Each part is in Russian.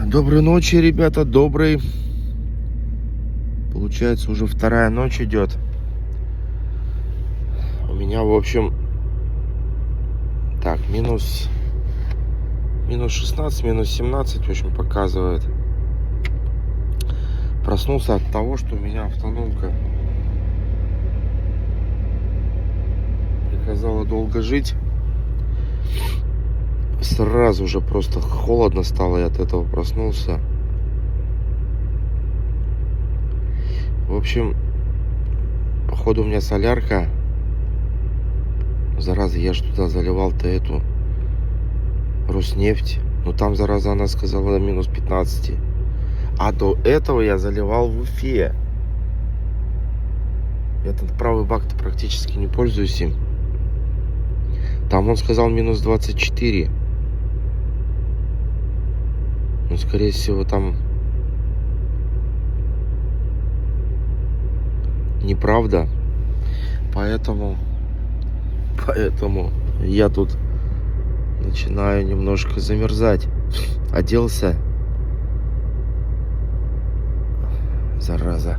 Доброй ночи, ребята, добрый. Получается, уже вторая ночь идет. У меня, в общем, так, минус 16, минус 17, в общем, показывает. Проснулся от того, что у меня автономка приказала долго жить. Сразу же просто холодно стало, и от этого проснулся. В общем, походу у меня солярка. Зараза, я же туда заливал-то эту Роснефть. Но там, зараза, она сказала до минус 15. А до этого я заливал в Уфе. Этот правый бак-то практически не пользуюсь им. Там он сказал минус 24. Ну, скорее всего, там неправда. Поэтому я тут начинаю немножко замерзать. Оделся. Зараза.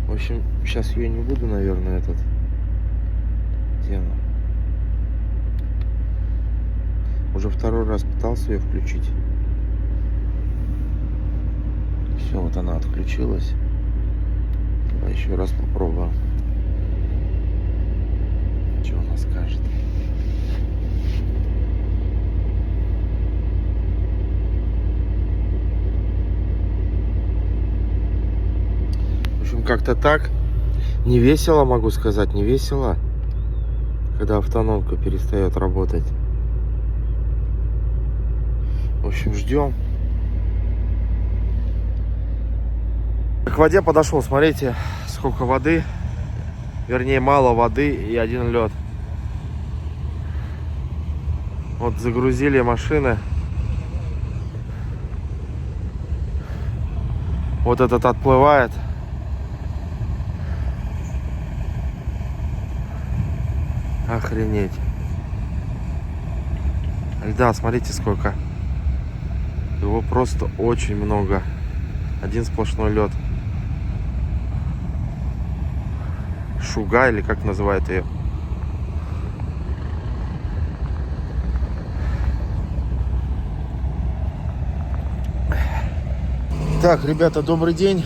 В общем, сейчас ее не буду, наверное, тему. Уже второй раз пытался ее включить. Все, вот она отключилась. Давай еще раз попробуем. Что она скажет? В общем, как-то так. Не весело, могу сказать, не весело, когда автономка перестает работать. В общем, ждем. К воде подошел, смотрите, сколько воды. Вернее, мало воды и один лед. Вот загрузили машины. Вот этот отплывает. Охренеть. Льда, смотрите, сколько. Его просто очень много. Один сплошной лед. Шуга, или как называют ее. Так, ребята, добрый день.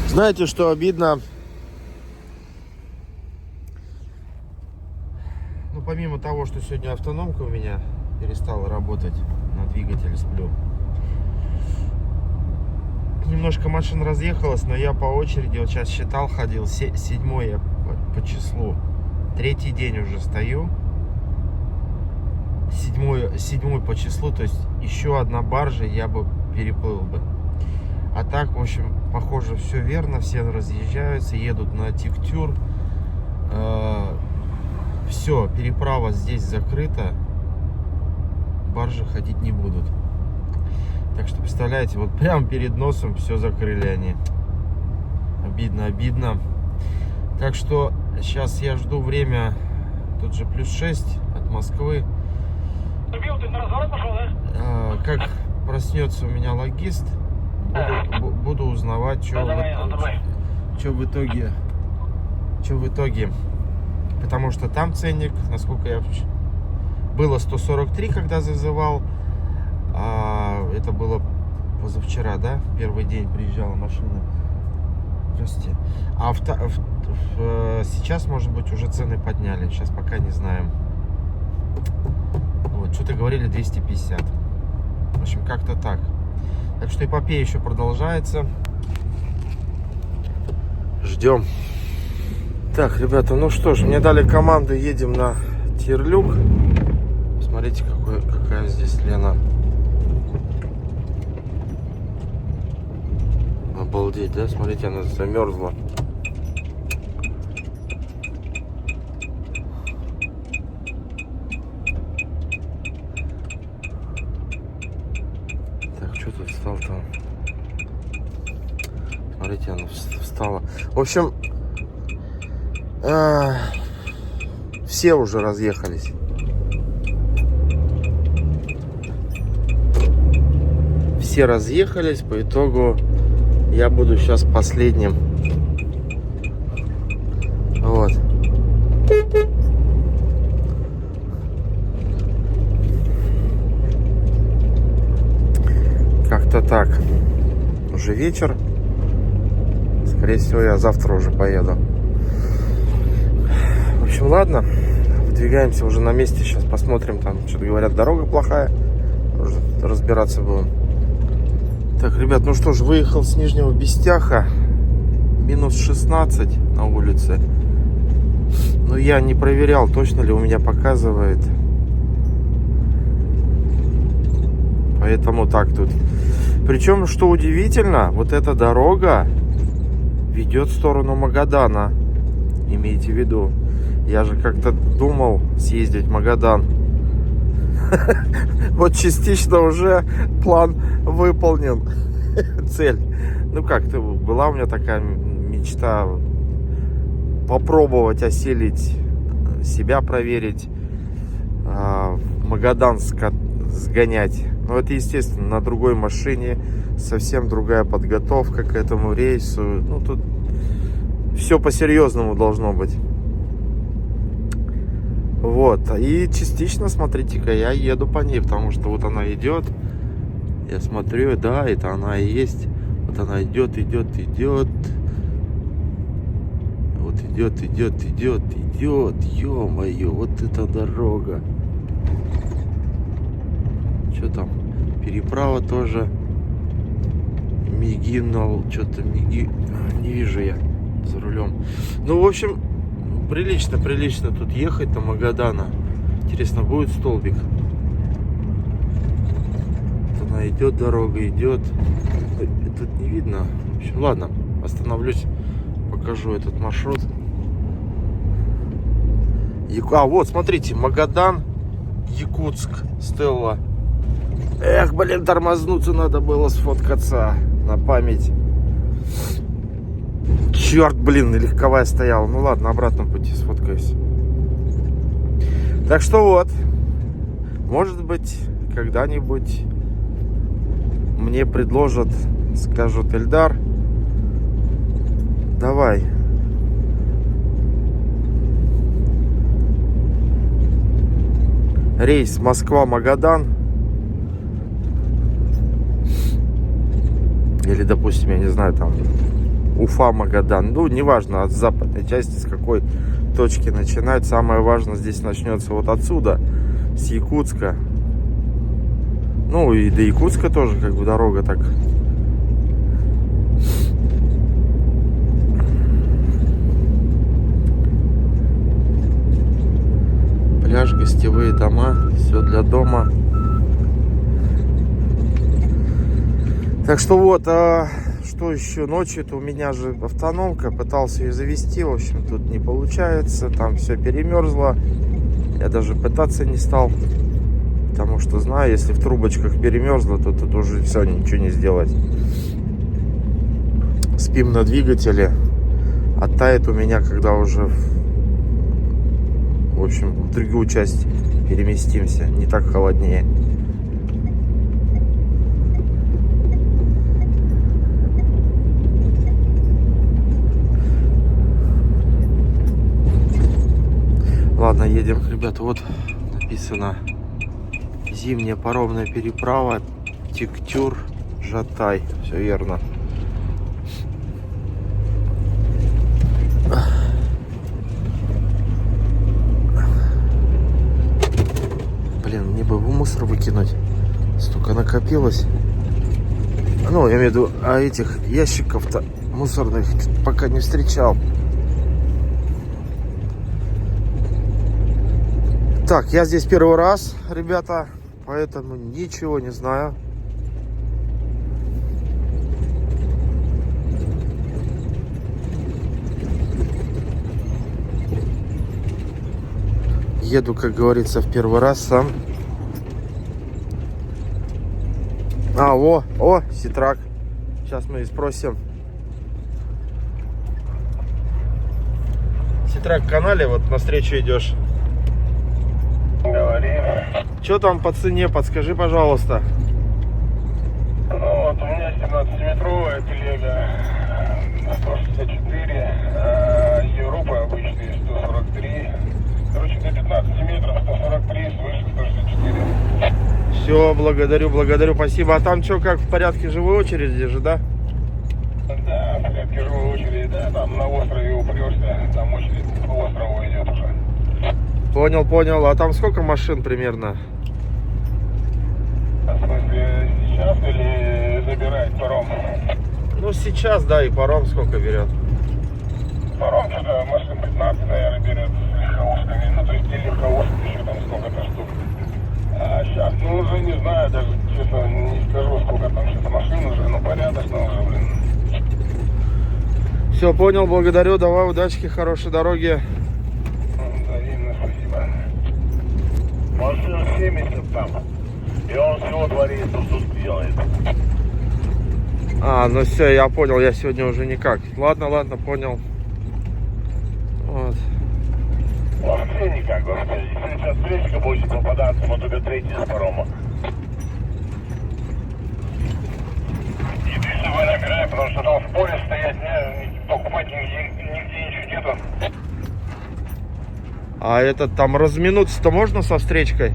Знаете, что обидно? Ну, помимо того, что сегодня автономка у меня перестала работать, на двигателе сплю. Немножко машин разъехалась, но я по очереди, вот сейчас считал, ходил, седьмой я по числу. Третий день уже стою. Седьмой по числу, то есть еще одна баржа, я бы переплыл бы. А так, в общем, похоже, все верно, все разъезжаются, едут на Тектюр. Все, переправа здесь закрыта, баржи ходить не будут. Так что, представляете, вот прямо перед носом все закрыли они. Обидно, обидно. Так что сейчас я жду время, тут же плюс 6 от Москвы. Как проснется у меня логист, буду узнавать, что в итоге. Потому что там ценник, насколько я... Было 143, когда зазывал. Это было позавчера, да? Первый день приезжала машина. Здравствуйте. Сейчас, может быть, уже цены подняли. Сейчас пока не знаем. Вот, что-то говорили 250. В общем, как-то так. Так что эпопея еще продолжается. Ждем. Так, ребята, ну что ж, мне дали команду, едем на Терлюк. Смотрите, какая здесь Лена. Обалдеть, да? Смотрите, она замерзла. Так, что тут встал-то? Смотрите, она встала. В общем, все уже разъехались. Все разъехались, по итогу я буду сейчас последним. Вот. Как-то так. Уже вечер. Скорее всего, я завтра уже поеду. В общем, ладно. Выдвигаемся уже на месте. Сейчас посмотрим. Там что-то говорят, дорога плохая. Уже разбираться будем. Так, ребят, ну что ж, выехал с Нижнего Бестяха. Минус 16 на улице. Но я не проверял, точно ли у меня показывает. Поэтому так тут. Причем, что удивительно, вот эта дорога ведет в сторону Магадана. Имейте в виду. Я же как-то думал съездить в Магадан. Вот частично уже план выполнен. Цель. Ну как-то была у меня такая мечта попробовать осилить, себя проверить, в Магадан сгонять. Но это, естественно, на другой машине, совсем другая подготовка к этому рейсу. Ну, тут все по-серьезному должно быть. Вот. И частично, смотрите-ка, я еду по ней, потому что вот она идет. Я смотрю, да, это она и есть. Вот она идет, идет, идет. Вот идет, идет, идет, идет. Ё-моё, вот эта дорога. Что там? Переправа тоже. Мигинал, что-то миги. Не вижу я за рулем. Ну, в общем, прилично тут ехать до Магадана. Интересно, будет столбик? Вот она идет, дорога идет. Тут не видно. В общем, ладно, остановлюсь, покажу этот маршрут. А, вот, смотрите, Магадан, Якутск, Стелла. Эх, блин, тормознуться надо было, сфоткаться на память. Черт, блин, легковая стояла. Ну ладно, на обратном пути сфоткаюсь. Так что вот, может быть, когда-нибудь мне предложат, скажут: Эльдар, давай. Рейс Москва-Магадан. Или, допустим, я не знаю, там Уфа-Магадан. Ну, неважно, от западной части, с какой точки начинать. Самое важное здесь начнется вот отсюда, с Якутска. Ну, и до Якутска тоже, как бы, дорога так. Пляж, гостевые дома, все для дома. Так что вот, что еще? Ночью-то у меня же автономка, пытался ее завести, в общем, тут не получается, там все перемерзло. Я даже пытаться не стал, потому что знаю, если в трубочках перемерзло, то тут уже все, ничего не сделать. Спим на двигателе, оттает у меня, когда уже, в общем, в другую часть переместимся, не так холоднее. Ладно, едем, ребята. Вот написано: зимняя паромная переправа Тектюр-Жатай. Все верно. Блин, мне бы в мусор выкинуть. Столько накопилось. Ну, я имею в виду, а этих ящиков-то мусорных пока не встречал. Так, я здесь первый раз, ребята, поэтому ничего не знаю. Еду, как говорится, в первый раз сам. О, Ситрак. Сейчас мы и спросим. Ситрак в канале, вот навстречу идешь. Валерий. Что там по цене, подскажи, пожалуйста. Ну вот у меня 17-метровая телега 164, а Европа обычные 143. Короче, до 15 метров 143, свыше 164. Все, благодарю, спасибо. А там что, как в порядке живой очереди же, да? Да, в порядке живой очереди, да, там на острове упрешься, там очередь по острову идет уже. Понял. А там сколько машин примерно? В смысле, сейчас или забирать паром? Ну, сейчас, да, и паром сколько берет. Паром что-то машин 15, наверное, берет с легковушками. Ну, то есть и легковушек еще там сколько-то штук. А сейчас, ну, уже не знаю, даже, честно, не скажу, сколько там сейчас машин уже, но порядочно уже, блин. Все, понял, благодарю, давай, удачки, хорошей дороги. Взаимно, спасибо. Машин 70 там. И он всего творит, что тут делает. А, ну все, я понял, я сегодня уже никак. Ладно, понял. Вот. Вообще никак, господи. Если сейчас встречка будет попадаться, мы только третий с парома. И ты с собой набирай, потому что там в поле стоять, покупать нигде ничего нету. А этот там разминуться-то можно со встречкой?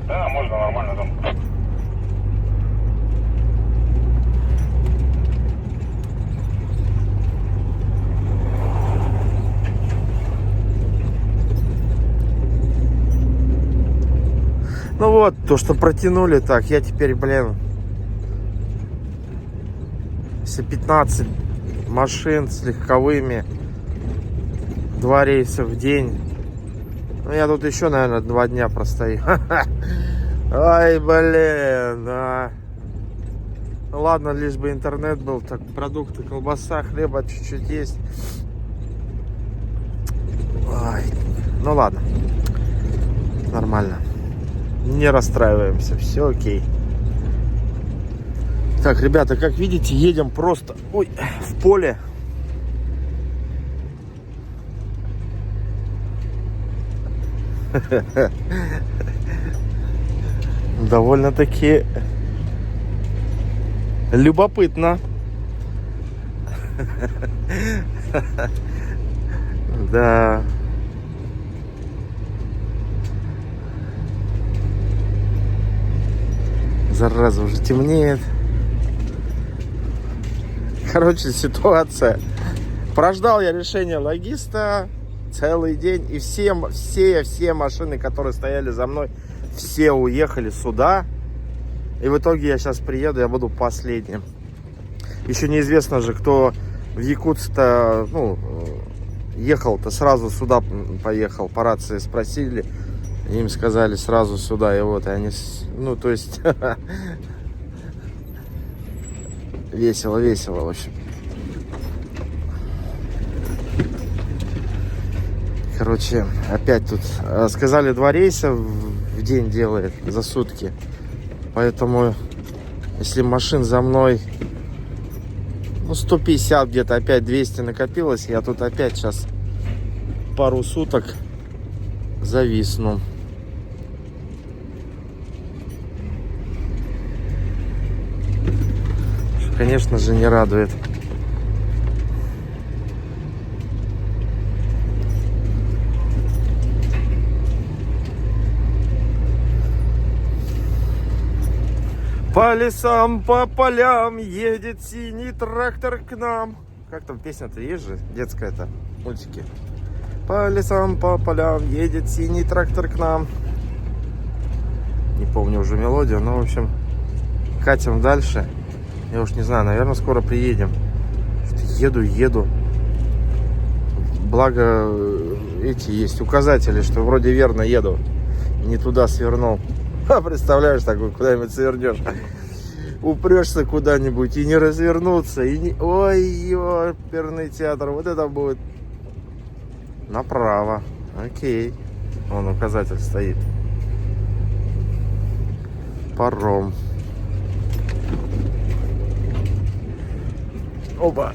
Да, можно нормально там. Ну вот, то, что протянули так, я теперь, блин, если 15 машин с легковыми, 2 рейса в день, ну я тут еще, наверное, 2 дня простою. Ай, блин, да. Ну ладно, лишь бы интернет был, так продукты, колбаса, хлеба чуть-чуть есть. Ай, ну ладно, нормально. Не расстраиваемся, все окей. Так, ребята, как видите, едем просто в поле. Довольно-таки любопытно. Да. Зараза, уже темнеет. Короче, ситуация. Прождал я решение логиста целый день. И все машины, которые стояли за мной, все уехали сюда. И в итоге я сейчас приеду, я буду последним. Еще неизвестно же, кто в Якутск-то, ну, ехал-то сразу сюда поехал. По рации спросили. Им сказали сразу сюда. И вот они, ну, то есть... Весело, в общем. Короче, опять тут сказали 2 рейса в день делает за сутки. Поэтому, если машин за мной, ну, 150 где-то, опять 200 накопилось, я тут опять сейчас пару суток зависну. Конечно же, не радует. По лесам, по полям едет синий трактор к нам. Как там песня-то есть же? Детская-то, мультики. По лесам, по полям едет синий трактор к нам. Не помню уже мелодию, но, в общем, катим дальше. Я уж не знаю, наверное, скоро приедем. Еду. Благо, эти есть указатели, что вроде верно еду. Не туда свернул. А представляешь, такой куда-нибудь свернешь. Упрешься куда-нибудь и не развернуться. И не... Ой, оперный театр. Вот это будет направо. Окей. Вон указатель стоит. Паром. Опа.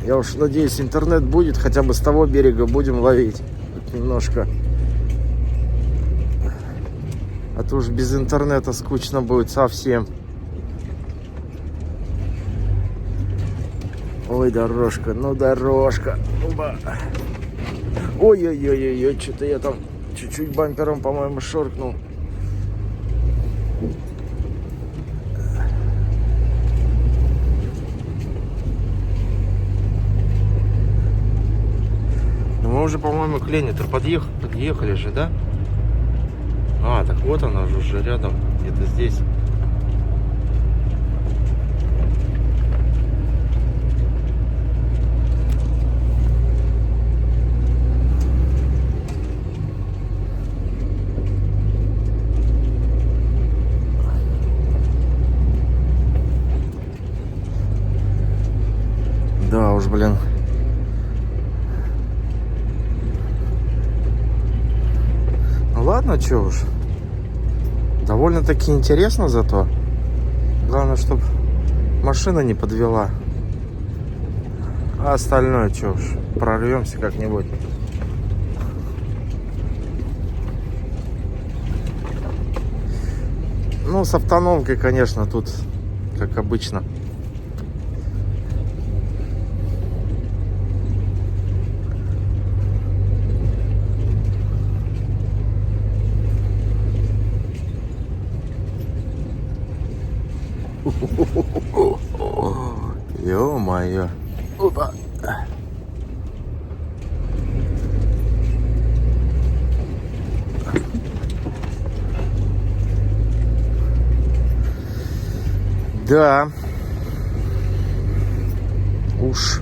Я уж надеюсь, интернет будет, хотя бы с того берега будем ловить. Тут немножко. А то уж без интернета скучно будет совсем. Ой, дорожка, ну дорожка. Оба. Ой-ой-ой-ой, что-то я там чуть-чуть бампером, по-моему, шоркнул. Ну мы уже, по-моему, к Лене-то подъехали же, да? А, так вот она уже рядом, где-то здесь. Да уж, блин. Ну ладно, чё уж. Довольно-таки интересно зато. Главное, чтобы машина не подвела. А остальное, чё уж, прорвемся как-нибудь. Ну, с автономкой, конечно, тут, как обычно. Ё-моё. Опа. Да. Уж.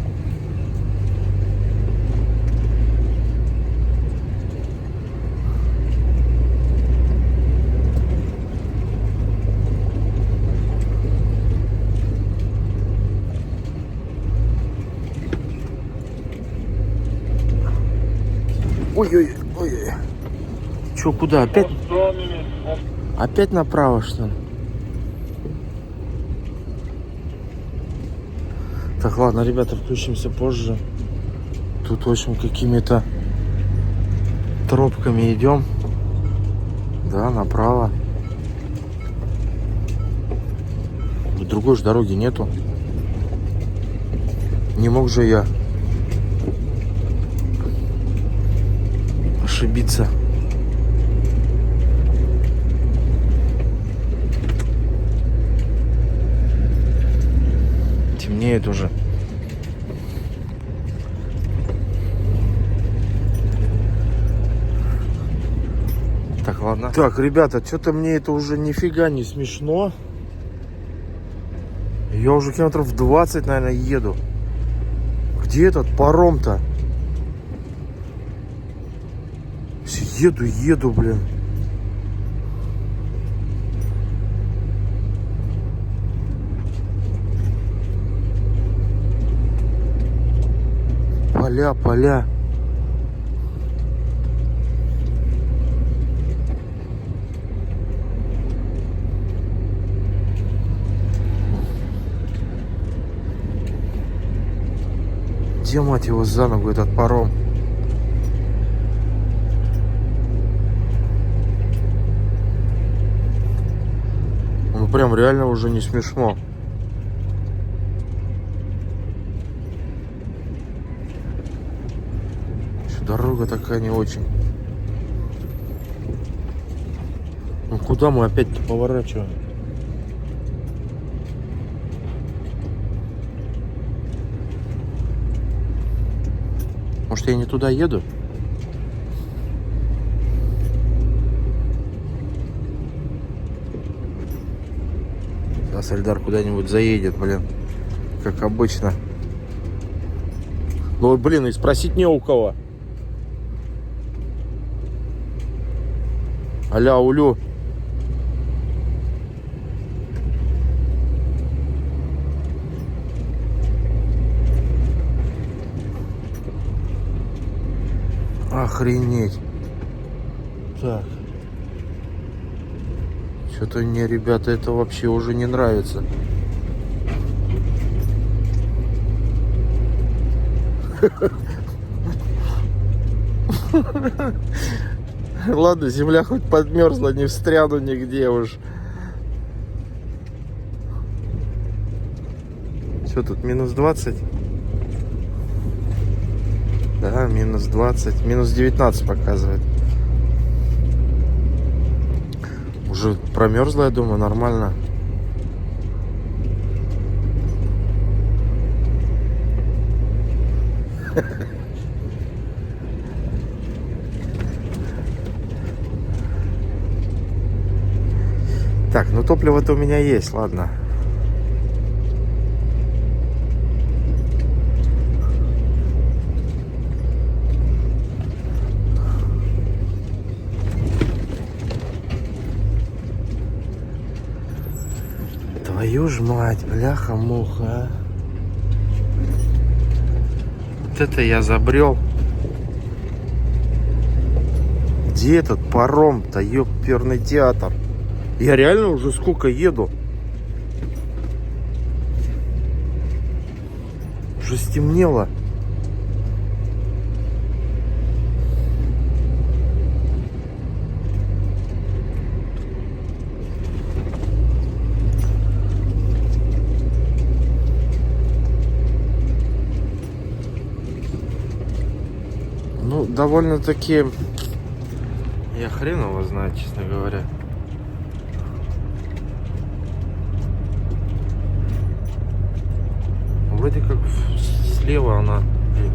Ой-ой-ой. Чё, куда? Опять? Опять направо, что ли? Так, ладно, ребята, включимся позже. Тут, в общем, какими-то тропками идем. Да, направо. Другой же дороги нету. Не мог же я ошибиться. Темнеет уже. Так, ладно. Так, ребята, что-то мне это уже нифига не смешно. Я уже километров 20, наверное, еду. Где этот паром-то? Еду, блин. Поля. Где, мать его, за ногу этот паром? Ну прям реально уже не смешно. Дорога такая не очень. Ну куда мы опять-то поворачиваем? Может, я не туда еду? Сейчас Эльдар куда-нибудь заедет, блин. Как обычно. Ну, блин, и спросить не у кого. Аля, улю. Охренеть. Так. Что-то мне, ребята, это вообще уже не нравится. Ладно, земля хоть подмерзла, не встряну нигде уж. Что тут, минус 20? Да, минус 20, минус 19 показывает. Уже промерзла, я думаю, нормально. Так, ну топливо-то у меня есть, ладно. Твою ж мать, бляха-муха, а. Вот это я забрел. Где этот паром-то, ёперный театр? Я реально уже сколько еду? Уже стемнело. Ну, довольно-таки... Я хрен его знает, честно говоря. Вроде как слева она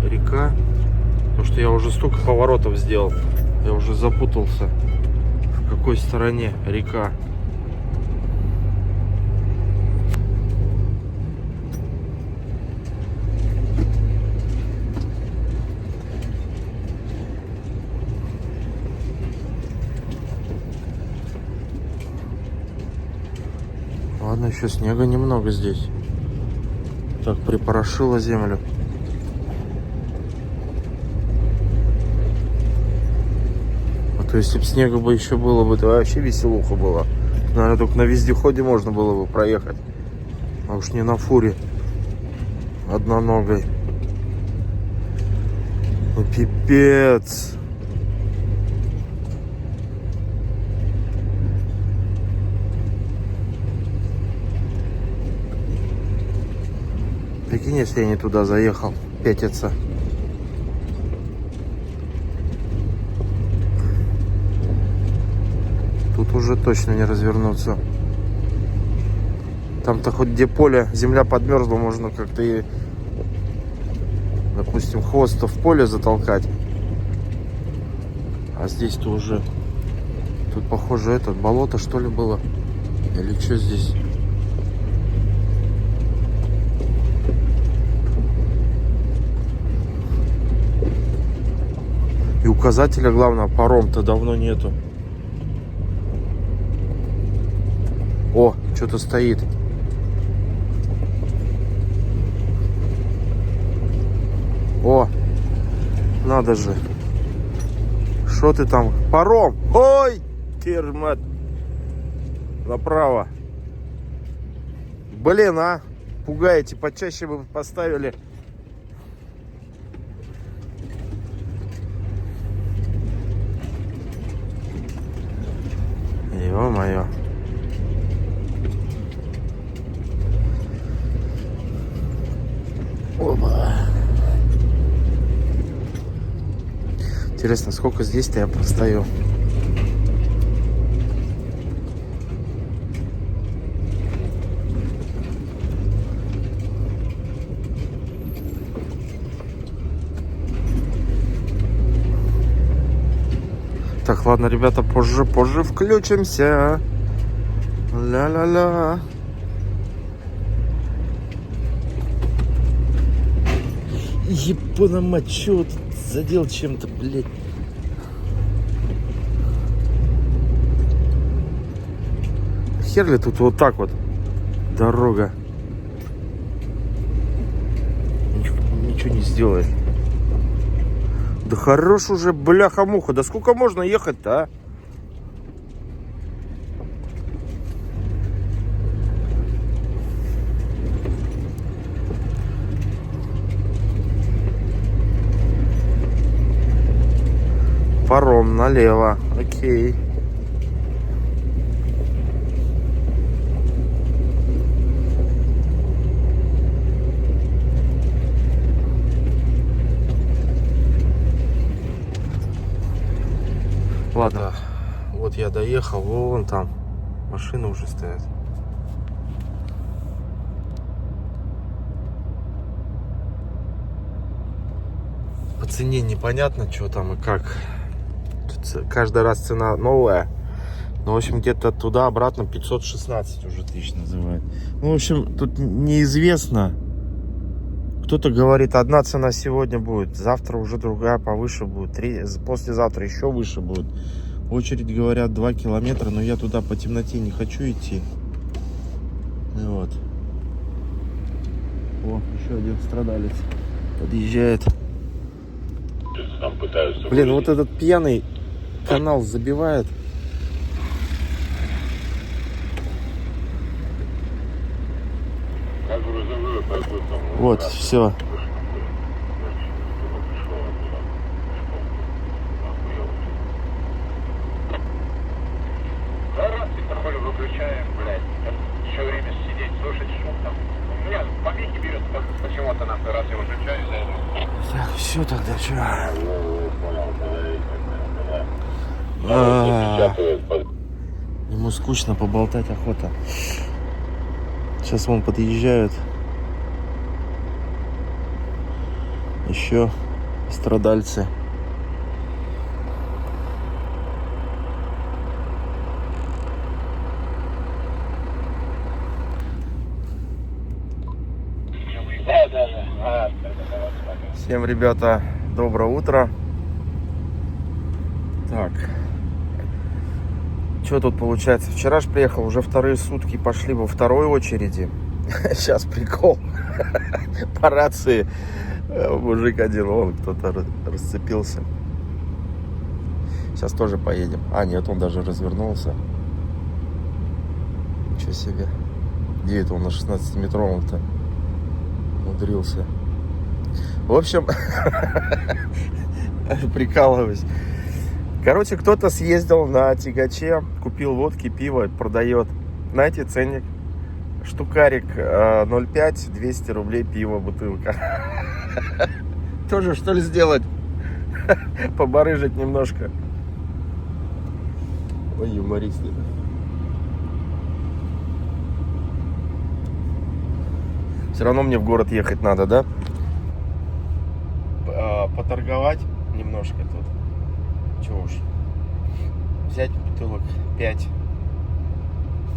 река. Потому что я уже столько поворотов сделал. Я уже запутался, в какой стороне река. Ладно, еще снега немного здесь. Так, припорошило землю. А то если бы снега бы еще было бы, то вообще веселуха была. Наверное, только на вездеходе можно было бы проехать. А уж не на фуре. Одноногой. Ну пипец. Прикинь, если я не туда заехал, пятиться. Тут уже точно не развернуться. Там-то хоть где поле, земля подмерзла, можно как-то и, допустим, хвост в поле затолкать. А здесь-то уже, тут похоже это болото что ли было? Или что здесь? И указателя, главное, паром-то давно нету. О, что-то стоит. О, надо же. Что ты там? Паром! Ой, термат. Направо. Блин, а. Пугаете, почаще бы поставили. Ё-моё. Опа. Интересно, сколько здесь-то я простою? Так, ладно, ребята, позже включимся. Ля-ля-ля. Ебана мать, чё вот тут задел чем-то, блядь. Хер ли тут вот так вот дорога. Ничего не сделает. Да хорош уже, бляха-муха. Да сколько можно ехать-то, а? Ром, налево. Окей. Ладно, вот я доехал, вон там машины уже стоят. По цене непонятно, что там и как. Тут каждый раз цена новая. Ну, в общем, где-то туда-обратно 516 уже тысяч называют. Ну, в общем, тут неизвестно. Кто-то говорит, одна цена сегодня будет, завтра уже другая повыше будет, послезавтра еще выше будет. Очередь, говорят, 2 километра, но я туда по темноте не хочу идти. И вот. О, еще один страдалец подъезжает. Там пытаются... Блин, вот этот пьяный канал забивает. Как грузовую, как бы там... Вот, все. Да раз светофор выключаем, блядь. Еще время сидеть, слушать шум там. У меня помехи берет почему-то на раз я выключаю за это. Так, все тогда, что? Ему скучно, поболтать охота. Сейчас вон подъезжают. Еще страдальцы. Да. Всем, ребята, доброе утро. Так, что тут получается? Вчера ж приехал, уже вторые сутки пошли во второй очереди. Сейчас прикол. По рации мужик один, вон кто-то расцепился. Сейчас тоже поедем. А, нет, он даже развернулся. Ничего себе. Где это он на 16-метровом-то умудрился? В общем, прикалываюсь. Короче, кто-то съездил на тягаче, купил водки, пиво, продает. Знаете, ценник? Штукарик 0,5, 200 рублей пиво, бутылка. Тоже что ли сделать? Побарыжить немножко. Ой, юмористы. Все равно мне в город ехать надо, да? Поторговать немножко тут. Чего уж. Взять бутылок 5.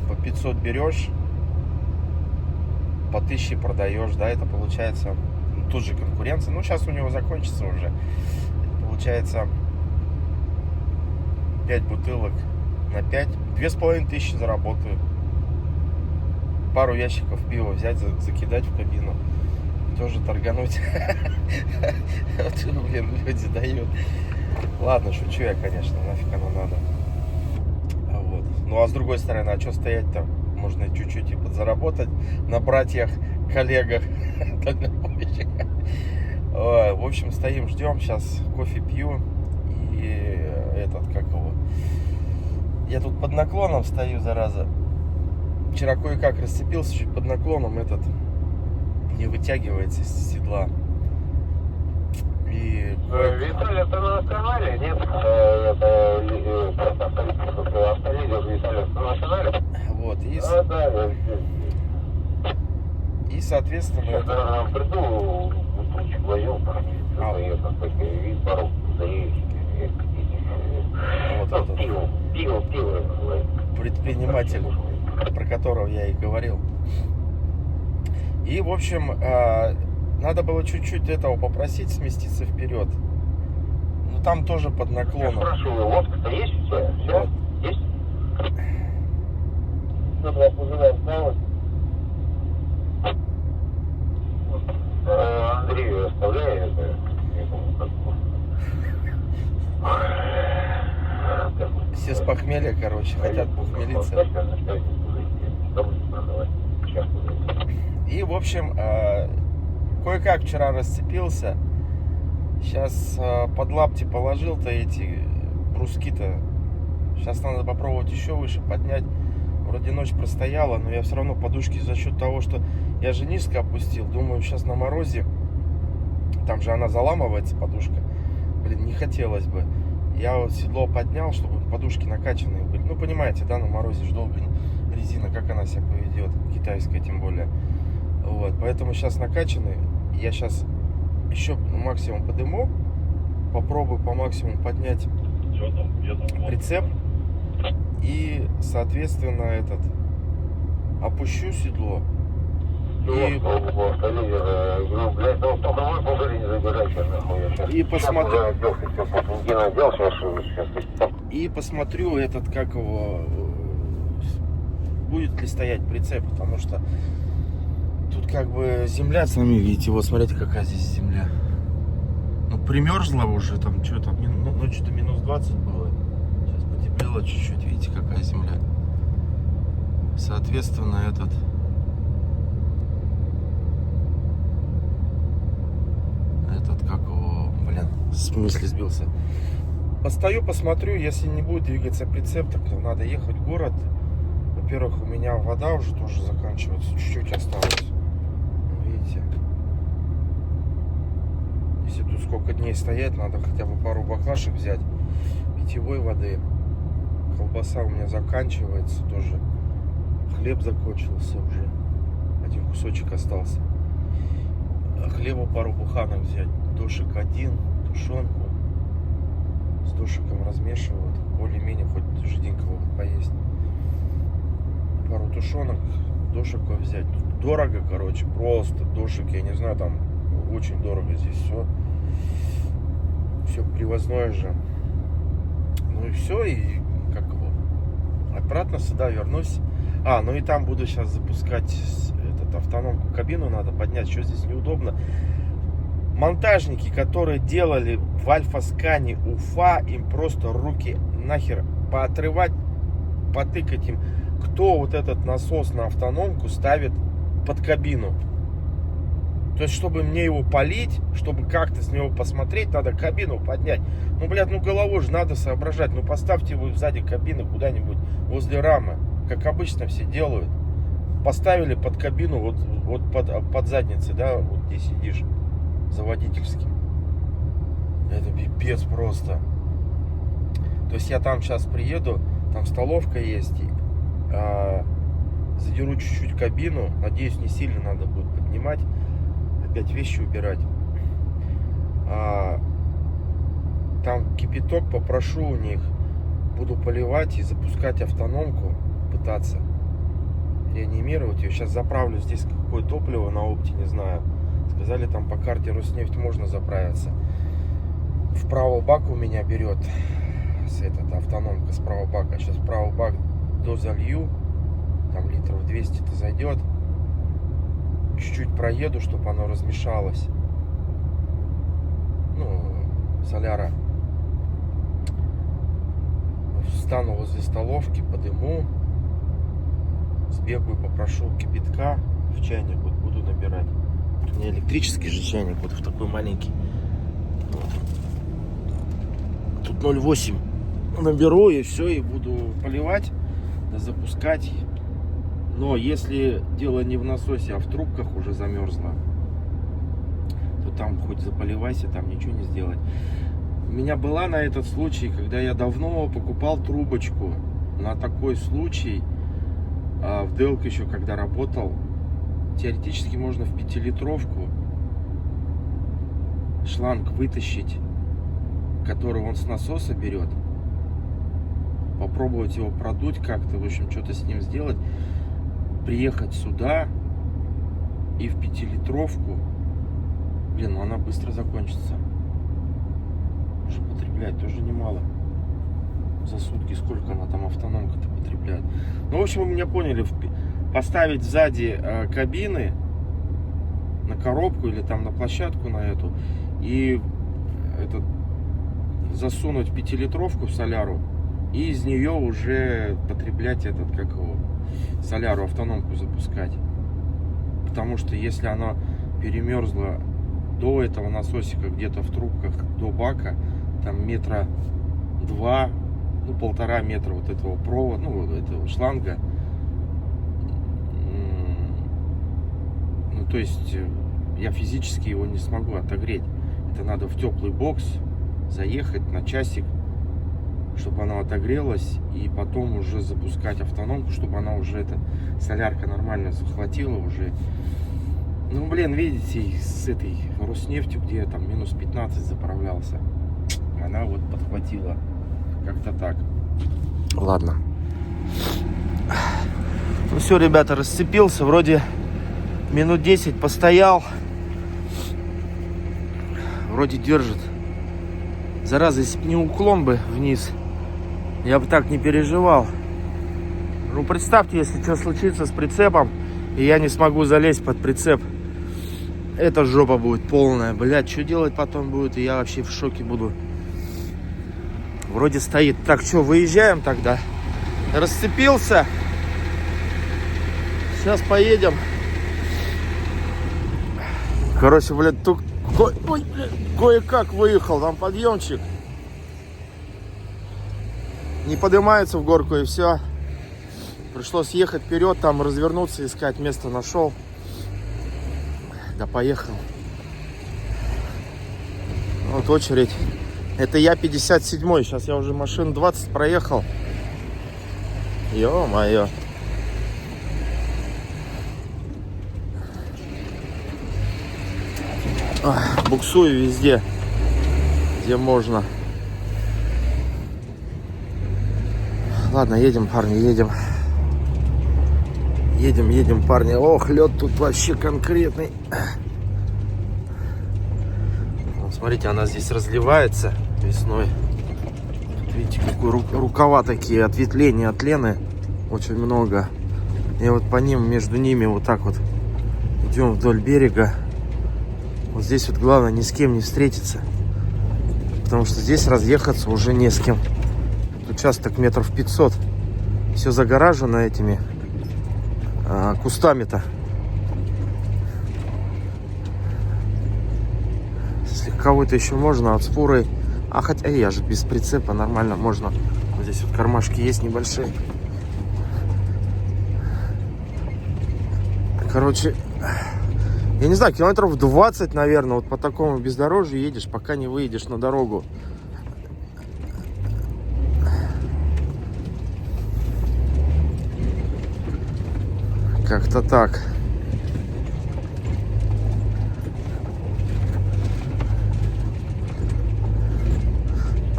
По 500 берешь, по 1000 продаешь, да, это получается, ну, тут же конкуренция. Ну, сейчас у него закончится уже. Получается 5 бутылок на 5. 2500 заработаю. Пару ящиков пива взять, закидать в кабину. Тоже торгануть. Вот, блин, люди дают. Ладно, шучу я, конечно, нафиг оно надо. Вот. Ну, а с другой стороны, а что стоять-то? Можно чуть-чуть и подзаработать на братьях, коллегах. В общем, стоим, ждем. Сейчас кофе пью. И этот, как его... Я тут под наклоном стою, зараза. Вчера кое-как расцепился, чуть под наклоном этот не вытягивается из седла. И... Виталий, это на канале? Нет, это автолидер Виталий на канале. Вот, и... Да. И, соответственно... Сейчас приду, бутылочек возьму, и пару пиво. Предприниматель, про которого я и говорил. И, в общем, надо было чуть-чуть этого попросить сместиться вперед. Ну, там тоже под наклоном. Я спрашиваю, водка-то есть у тебя? Вот. Есть? Ну, два позываем снова. Андрею оставляю это. Все с похмелья, короче, хотят похмелиться. И, в общем, кое-как вчера расцепился. Сейчас под лапти положил-то эти бруски-то. Сейчас надо попробовать еще выше поднять. Вроде ночь простояла, но я все равно подушки за счет того, что я же низко опустил. Думаю, сейчас на морозе, там же она заламывается, подушка. Блин, не хотелось бы. Я вот седло поднял, чтобы подушки накачанные были. Ну, понимаете, да, на морозе же долго резина, как она себя поведет, китайская тем более. Вот, поэтому сейчас накачанные. Я сейчас еще максимум подыму. Попробую по максимуму поднять прицеп. И, соответственно, опущу седло. И посмотрю. И посмотрю как его, будет ли стоять прицеп, потому что тут как бы земля, сами видите, вот смотрите, какая здесь земля. Ну, примерзла уже, там, что там, ночью-то минус 20 было. Сейчас потеплело чуть-чуть, видите, какая земля. Соответственно, как его, блин, в смысле сбился. Постою, посмотрю, если не будет двигаться прицеп, так надо ехать в город. Во-первых, у меня вода уже тоже заканчивается, чуть-чуть осталось. Видите? Если тут сколько дней стоять, надо хотя бы пару баклашек взять питьевой воды. Колбаса у меня заканчивается тоже. Хлеб закончился уже. Один кусочек остался. Хлеба пару буханок взять. Дошик один, тушенку. С дошиком размешивают. Более-менее хоть жиденького поесть. Пару тушенок, дошиков взять. Дорого, короче, просто дошик, я не знаю, там очень дорого здесь все. Все привозное же. Ну и все, и как его. Обратно сюда вернусь. Ну и там буду сейчас запускать автономку, кабину надо поднять, что здесь неудобно. Монтажники, которые делали в Альфа-скане Уфа, им просто руки нахер поотрывать, потыкать им. Кто вот этот насос на автономку ставит под кабину? То есть, чтобы мне его полить, чтобы как-то с него посмотреть, надо кабину поднять. Ну, блядь, головой же надо соображать. Ну, поставьте его сзади кабины куда-нибудь возле рамы, как обычно все делают. Поставили под кабину, вот под задницей, да, вот где сидишь, за водительским. Это пипец просто. То есть я там сейчас приеду, там столовка есть, задеру чуть-чуть кабину, надеюсь, не сильно надо будет поднимать, опять вещи убирать. Там кипяток попрошу у них, буду поливать и запускать автономку, пытаться реанимировать ее. Сейчас заправлю здесь какое топливо на опте, не знаю. Сказали, там по карте Роснефть можно заправиться. Вправо бак у меня берет автономка с правого бака. Сейчас в правый бак дозалью, там литров 200-то зайдет. Чуть-чуть проеду, чтобы оно размешалось. Соляра. Встану возле столовки, подыму. Сбегаю, попрошу кипятка в чайник, вот буду набирать. У меня электрический же чайник, вот в такой маленький. Вот. Тут 0,8 наберу и все, и буду поливать, да запускать. Но если дело не в насосе, а в трубках уже замерзло, то там хоть заполивайся, там ничего не сделать. У меня была на этот случай, когда я давно покупал трубочку на такой случай. В Делк еще когда работал, теоретически можно в 5-литровку шланг вытащить, который он с насоса берет, попробовать его продуть как-то, в общем, что-то с ним сделать, приехать сюда и в 5-литровку, блин, она быстро закончится. Уже потреблять тоже немало. За сутки сколько она там автономка-то потребляет. Ну, в общем, вы меня поняли. Поставить сзади кабины на коробку или там на площадку на эту и засунуть 5-литровку в соляру и из нее уже потреблять соляру, автономку запускать. Потому что если она перемерзла до этого насосика где-то в трубках до бака, там метра 2, ну 1,5 метра вот этого провода, ну вот этого шланга. Ну то есть я физически его не смогу отогреть. Это надо в теплый бокс заехать на часик, чтобы она отогрелась, и потом уже запускать автономку, чтобы она уже, эта солярка нормально захватила уже. Ну, блин, видите, с этой Роснефтью, где я там минус 15 заправлялся, она вот подхватила. Как-то так. Ладно. Ну все, ребята, расцепился. Вроде минут 10 постоял. Вроде держит. Зараза, если бы не уклон бы вниз, я бы так не переживал. Ну, представьте, если что случится с прицепом, и я не смогу залезть под прицеп. Это жопа будет полная. Блядь, что делать потом будет, и я вообще в шоке буду. Вроде стоит. Так, что, выезжаем тогда? Расцепился. Сейчас поедем. Короче, блядь, тут кое-как выехал. Там подъемчик. Не поднимается в горку, и все. Пришлось ехать вперед, там развернуться, искать место нашел. Да поехал. Вот очередь. Это я 57-й. Сейчас я уже машин 20 проехал. Ё-моё. Буксую везде, где можно. Ладно, едем, парни, едем. Едем, парни. Ох, лед тут вообще конкретный. Вот, смотрите, она здесь разливается весной. Тут, видите, какие рукава такие, ответвления от лены. Очень много. И вот по ним, между ними вот так вот идем вдоль берега. Вот здесь вот главное ни с кем не встретиться. Потому что здесь разъехаться уже не с кем. Участок метров 500. Все загоражено этими кустами-то. Если кого-то еще можно от фуры. А хотя я же без прицепа, нормально можно. Вот здесь вот кармашки есть небольшие. Короче, я не знаю, километров 20, наверное, вот по такому бездорожью едешь, пока не выедешь на дорогу. Как-то так.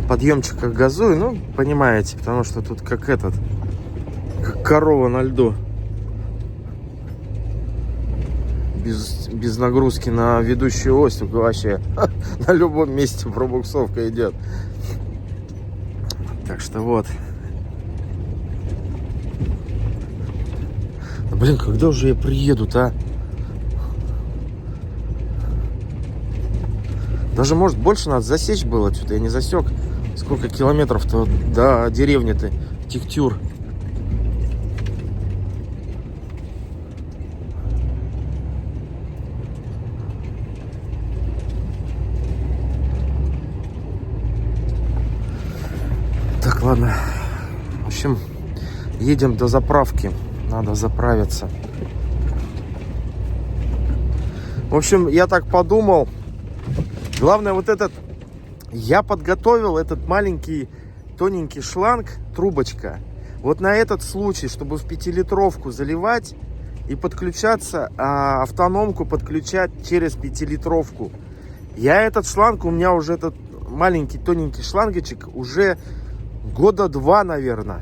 Подъемчик газую, ну, понимаете, потому что тут как как корова на льду. Без нагрузки на ведущую ось, только вообще на любом месте пробуксовка идет. Так что вот. Блин, когда уже я приеду-то, а? Даже, может, больше надо засечь было. Что-то я не засек. Сколько километров-то до деревни-то Тектюр. Так, ладно. В общем, едем до заправки. Надо заправиться. В общем, я так подумал. Главное, вот этот... Я подготовил этот маленький тоненький шланг, трубочка. Вот на этот случай, чтобы в 5-литровку заливать и подключаться, а автономку подключать через 5-литровку. Я этот шланг, у меня уже этот маленький тоненький шлангочек уже года 2, наверное.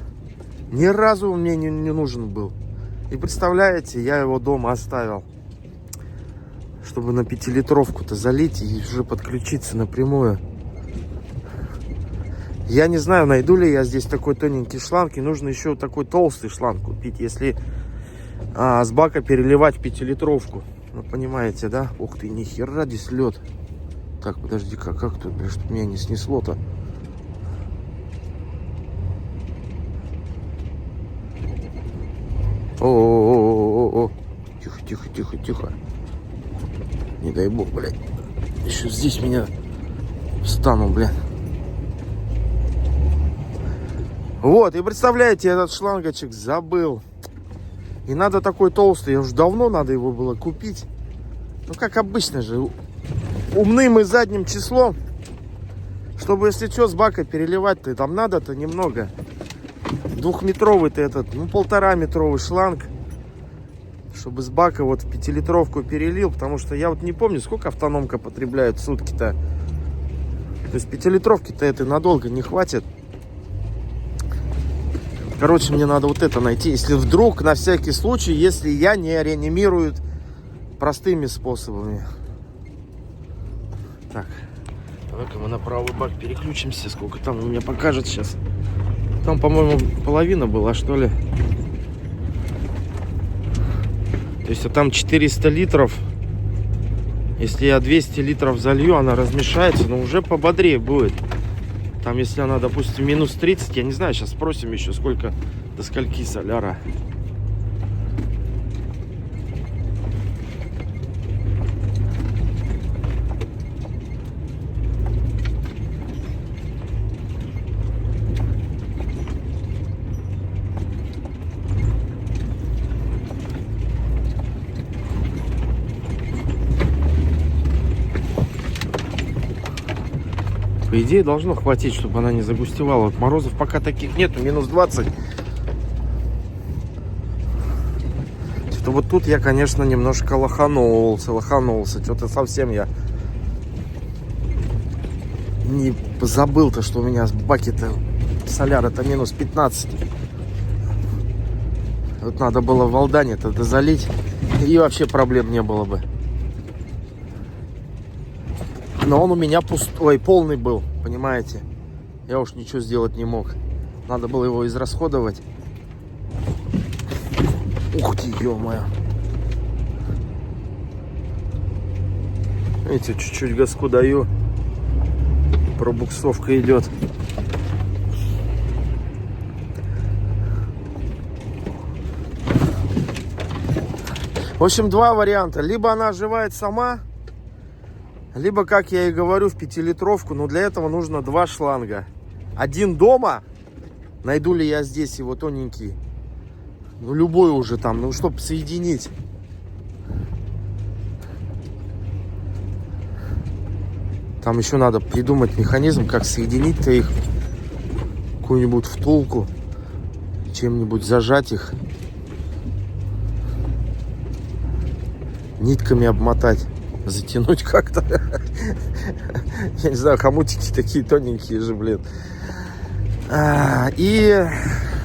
Ни разу он мне не нужен был. И представляете, я его дома оставил, чтобы на 5-литровку-то залить и уже подключиться напрямую. Я не знаю, найду ли я здесь такой тоненький шланг. И нужно еще такой толстый шланг купить, если с бака переливать в 5-литровку. Ну, понимаете, да? Ух ты, нихера здесь лед. Так, подожди-ка, как тут, бля, чтобы меня не снесло-то? О-о-о-о-о-о. Тихо, тихо, тихо, тихо. Не дай бог, блядь. Еще здесь меня встану, блядь. Вот, и представляете, этот шлангочек забыл. И надо такой толстый, уже давно надо его было купить. Ну, как обычно же, умным и задним числом. Чтобы, если что, с бака переливать-то, там надо-то немного. 2-метровый-то этот, ну, 1,5-метровый шланг. Чтобы с бака вот в 5-литровку перелил. Потому что я вот не помню, сколько автономка потребляет в сутки-то. То есть 5-литровки-то это надолго не хватит. Короче, мне надо вот это найти. Если вдруг, на всякий случай, если я не реанимирую простыми способами. Так, давай-ка мы на правый бак переключимся. Сколько там у меня покажет сейчас. Там, по-моему, половина была, что ли. То есть, а там 400 литров. Если я 200 литров залью, она размешается, но уже пободрее будет. Там, если она, допустим, минус 30, я не знаю, сейчас спросим еще, сколько, до скольки соляра. По идее, должно хватить, чтобы она не загустевала. Вот морозов пока таких нету, минус 20. Что вот тут я, конечно, немножко лоханулся. Что-то совсем я не забыл-то, что у меня в баке-то соляра-то минус 15. Вот надо было в Алдане-то дозалить, и вообще проблем не было бы. Но он у меня пустой, полный был, понимаете? Я уж ничего сделать не мог. Надо было его израсходовать. Ух ты, ё-моё. Видите, чуть-чуть газку даю. Пробуксовка идет. В общем, два варианта. Либо она оживает сама, либо, как я и говорю, в 5-литровку. Но для этого нужно два шланга. Один дома. Найду ли я здесь его тоненький? Ну, любой уже там. Ну, чтобы соединить. Там еще надо придумать механизм, как соединить-то их. Какую-нибудь втулку. Чем-нибудь зажать их. Нитками обмотать. Затянуть как-то. Я не знаю, хомутики такие тоненькие же, блин. И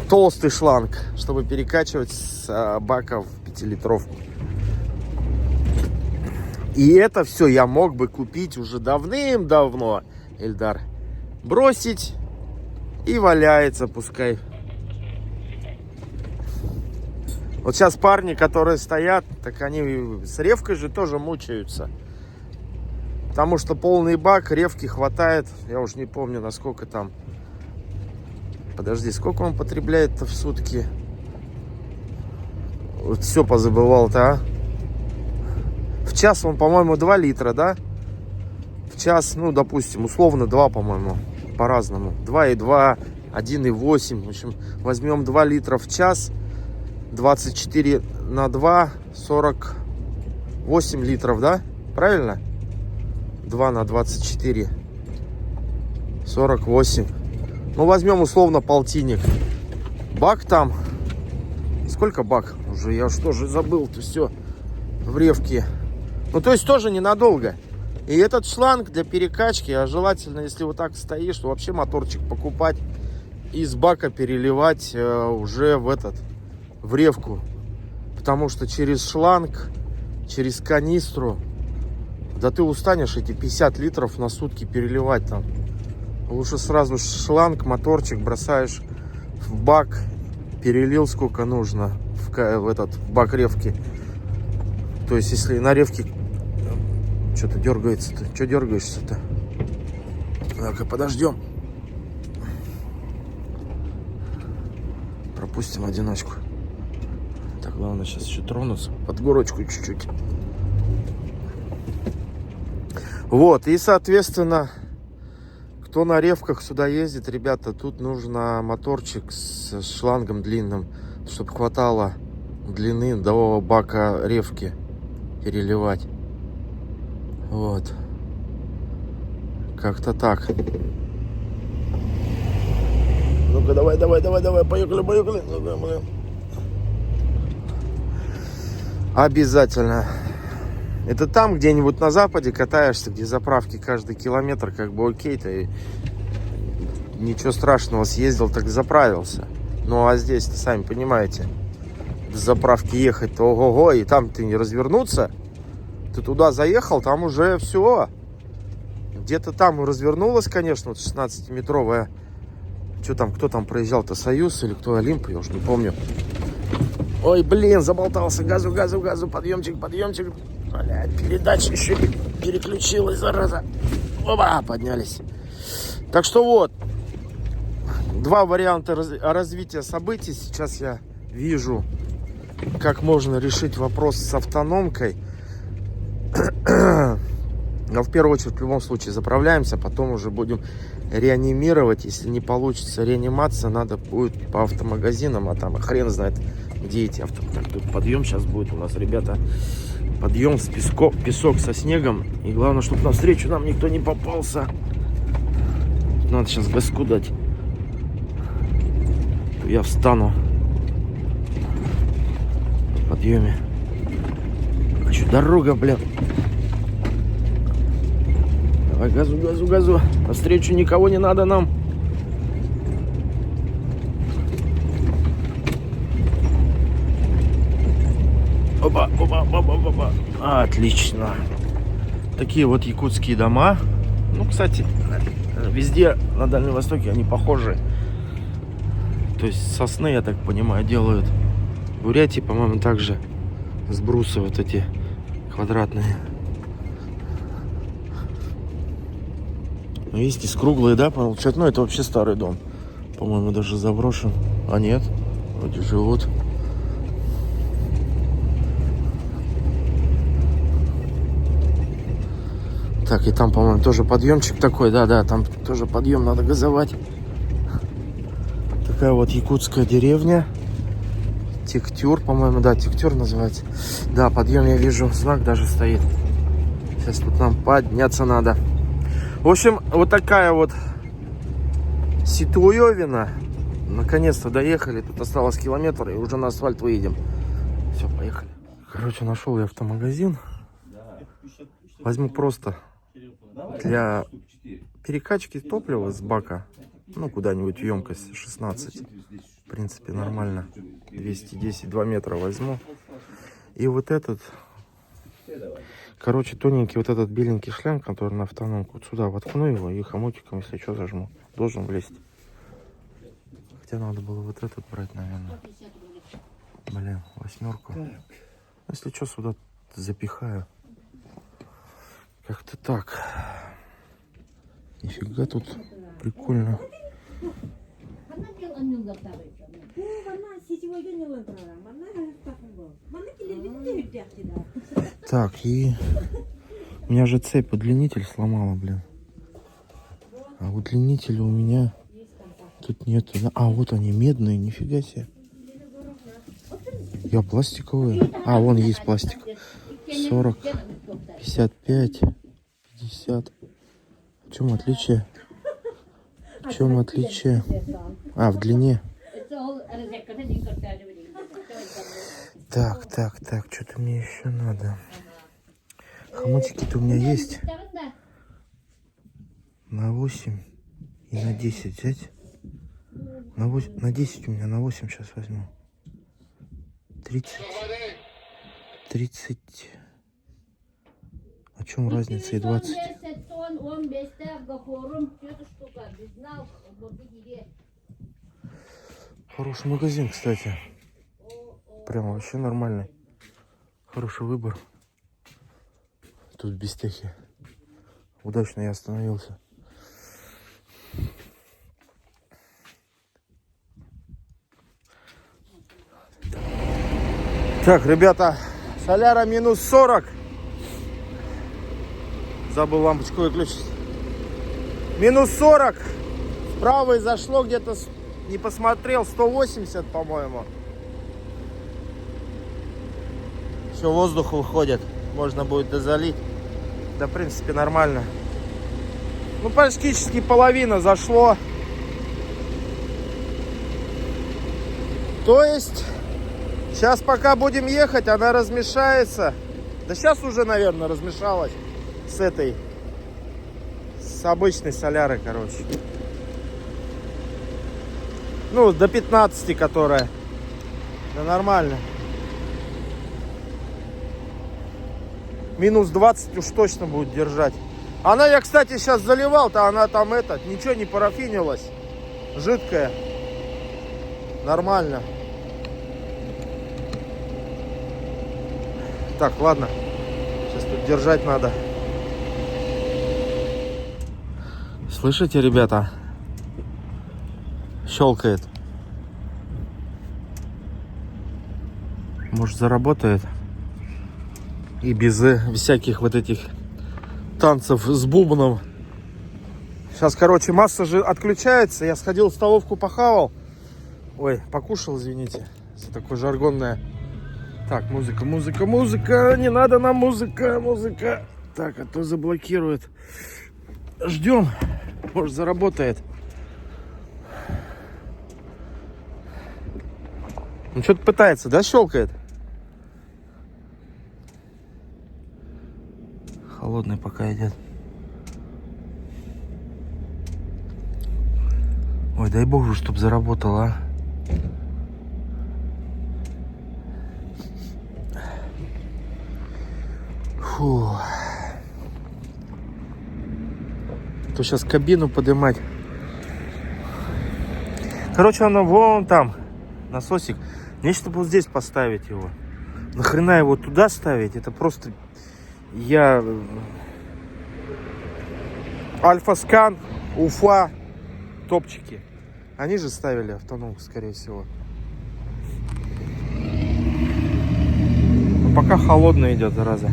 толстый шланг, чтобы перекачивать с бака в 5-литровку. И это все я мог бы купить уже давным-давно, Эльдар. Бросить и валяется пускай. Вот сейчас парни, которые стоят, так они с ревкой же тоже мучаются. Потому что полный бак, ревки хватает. Я уж не помню, насколько там. Подожди, сколько он потребляет-то в сутки? Вот все позабывал-то, а? В час он, по-моему, 2 литра, да? В час, ну, допустим, условно 2, по-моему. По-разному. 2,2, 1,8. В общем, возьмем 2 литра в час. 24 на 2, 48 литров, да? Правильно? 2 на 24, 48. Ну, возьмем условно полтинник. Бак там. Сколько бак? Уже я что же забыл-то все в ревке. Ну, то есть тоже ненадолго. И этот шланг для перекачки, а желательно, если вот так стоишь, то вообще моторчик покупать и из бака переливать уже в ревку. Потому что через шланг, через канистру, да ты устанешь эти 50 литров на сутки переливать там. Лучше сразу шланг, моторчик бросаешь в бак, перелил сколько нужно в бак ревки. То есть если на ревке что-то дергается-то, что дергаешься-то? Так, подождем. Пропустим одиночку. Так, главное сейчас еще тронуться под горочку чуть-чуть. Вот, и соответственно, Кто на ревках сюда ездит, ребята, тут нужно моторчик с шлангом длинным, чтобы хватало длины до бака ревки переливать. Вот. Как-то так. Ну-ка, давай, поехали. Ну-ка, блин. Обязательно. Это там где-нибудь на западе катаешься, где заправки каждый километр, как бы окей, ты ничего страшного, съездил, так заправился. Ну а здесь-то, сами понимаете, до заправки ехать-то ого-го, и там ты не развернуться. Ты туда заехал, там уже все. Где-то там и развернулась, конечно, вот 16-метровая. Что там, кто там проезжал-то, Союз или кто, Олимп, я уже не помню. Ой, блин, заболтался, газу, подъемчик. Блядь, передача еще переключилась, зараза. Опа, поднялись. Так что вот, два варианта развития событий. Сейчас я вижу, как можно решить вопрос с автономкой. Но в первую очередь, в любом случае, заправляемся, потом уже будем реанимировать. Если не получится реанимация, надо будет по автомагазинам, а там хрен знает, где эти авто. Так, тут подъем сейчас будет у нас, ребята. Подъем с песок со снегом. И главное, чтобы навстречу нам никто не попался. Надо сейчас газку дать. Я встану на подъеме. А что, дорога, блин. Давай, газу. Навстречу никого не надо нам. Опа. Отлично. Такие вот якутские дома. Ну, кстати, везде на Дальнем Востоке они похожи. То есть сосны, я так понимаю, делают. В Бурятии, по-моему, также с бруса вот эти квадратные. Есть из круглые, да, получается. Ну, это вообще старый дом. По-моему, даже заброшен. А нет, вроде живут. Так, и там, по-моему, тоже подъемчик такой. Да, там тоже подъем, надо газовать. Такая вот якутская деревня. Тектюр, по-моему, да, Тектюр называется. Да, подъем я вижу, знак даже стоит. Сейчас тут нам подняться надо. В общем, вот такая вот ситуевина. Наконец-то доехали. Тут осталось километр, и уже на асфальт выедем. Все, поехали. Короче, нашел я автомагазин. Возьму просто для перекачки топлива с бака. Ну, куда-нибудь емкость 16. В принципе, нормально. 210, 2 метра возьму. И вот этот... Короче, тоненький вот этот беленький шланг, который на автономку, вот сюда воткну его и хомутиком, если что, зажму. Должен влезть. Хотя надо было вот этот брать, наверное. Блин, 8. Если что, сюда запихаю. Как-то так. Нифига тут прикольно. Так, и у меня же цепь удлинитель сломала, блин. А удлинителя у меня тут нету. А, вот они, медные, нифига себе. Я пластиковые. А, вон есть пластик. 40, 55, 50. В чем отличие? В чем отличие? А, в длине. Так, что-то мне еще надо. Хомутики-то у меня есть. На 8 и на 10 взять. На 8, на 10 у меня, на 8 сейчас возьму. 30. О чем разница и 20? Хороший магазин, кстати. Прям вообще нормальный. Хороший выбор. Тут без техи. Удачно я остановился. Так, ребята, соляра минус 40. Забыл лампочку выключить. Минус 40. Справа зашло где-то, не посмотрел, 180, по-моему. Все, воздух выходит. Можно будет дозалить. Да, в принципе, нормально. Ну, практически половина зашло. То есть, сейчас пока будем ехать, она размешается. Да сейчас уже, наверное, размешалась с этой, с обычной солярой, короче. Ну, до 15, которая. Да нормально. Минус 20 уж точно будет держать. Она, я, кстати, сейчас заливал-то, она там ничего не парафинилась. Жидкая. Нормально. Так, ладно. Сейчас тут держать надо. Слышите, ребята? Щелкает. Может, заработает. И без всяких вот этих танцев с бубном. Сейчас, короче, масса же отключается. Я сходил в столовку, похавал. Ой, покушал, извините. Все такое жаргонное. Так, музыка, музыка, музыка. Не надо нам музыка, музыка. Так, а то заблокирует. Ждем. Может, заработает. Ну, что-то пытается, да, щелкает? Холодный пока идет. Ой, дай бог, чтобы заработало, а. Фу. То сейчас кабину поднимать. Короче, оно вон там. Насосик. Мне чтобы вот здесь поставить его. Нахрена его туда ставить? Это просто... Я... Альфа-скан, Уфа, топчики. Они же ставили автономку, скорее всего. Но пока холодно идет, зараза.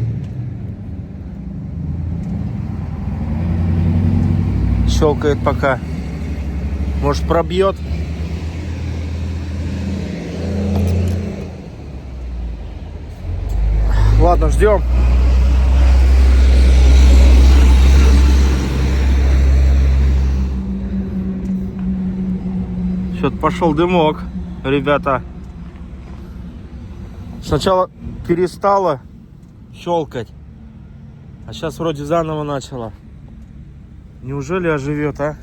Щелкает пока. Может, пробьет. Ладно, ждем. Что-то пошел дымок, ребята. Сначала перестала щелкать, а сейчас вроде заново начала. Неужели оживет, а?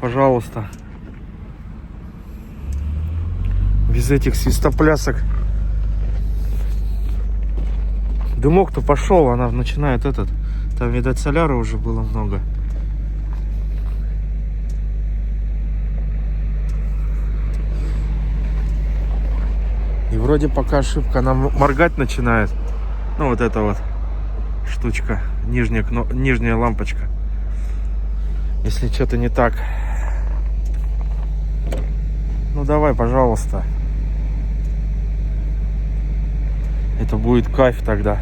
Пожалуйста. Без этих свистоплясок. Дымок-то пошел, она начинает Там, видать, соляра уже было много. И вроде пока ошибка. Она моргать начинает. Ну, вот эта вот штучка. Нижняя лампочка. Если что-то не так. Ну, давай, пожалуйста. Это будет кайф тогда.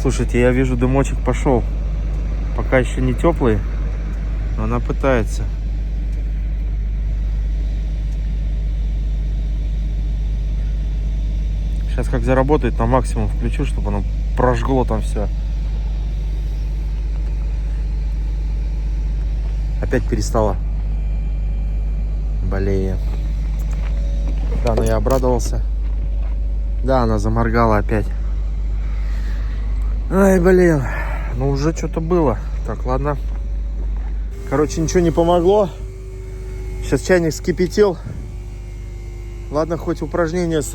Слушайте, я вижу, дымочек пошел. Пока еще не теплый, но она пытается. Сейчас как заработает, на максимум включу, чтобы оно прожгло там все. Опять перестала. Болею. Да, но я обрадовался. Да, она заморгала опять. Ай, блин. Ну, уже что-то было. Так, ладно. Короче, ничего не помогло. Сейчас чайник вскипятил. Ладно, хоть упражнение с